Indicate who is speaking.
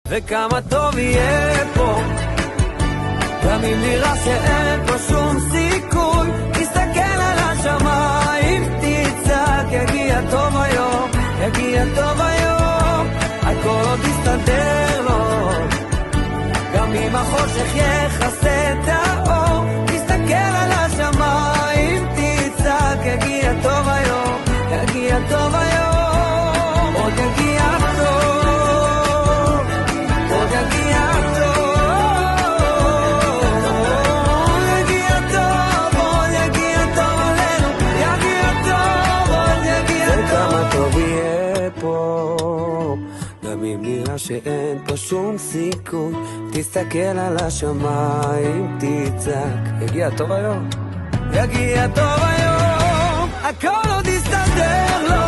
Speaker 1: וכמה טוב יהיה פה, גם אם נראה שאין פה שום סיכוי. תסתכל על השמיים, תצעק, יגיע טוב היום, יגיע טוב היום, הכל עוד יסתדר לו, גם אם החושך יכסה את האור. תסתכל על השמיים, תצעק, יגיע טוב היום, יגיע טוב היום, עוד יגיע טוב, עוד יגיע טוב, יגיע טוב, עוד יגיע טוב עלינו, יגיע טוב, עוד יגיע טוב. וכמה טוב יהיה פה, גם אם נראה שאין פה שום סיכוי. תסתכל על השמיים, תצעק, יגיע טוב היום, יגיע טוב היום, הכל עוד יסתדר לו,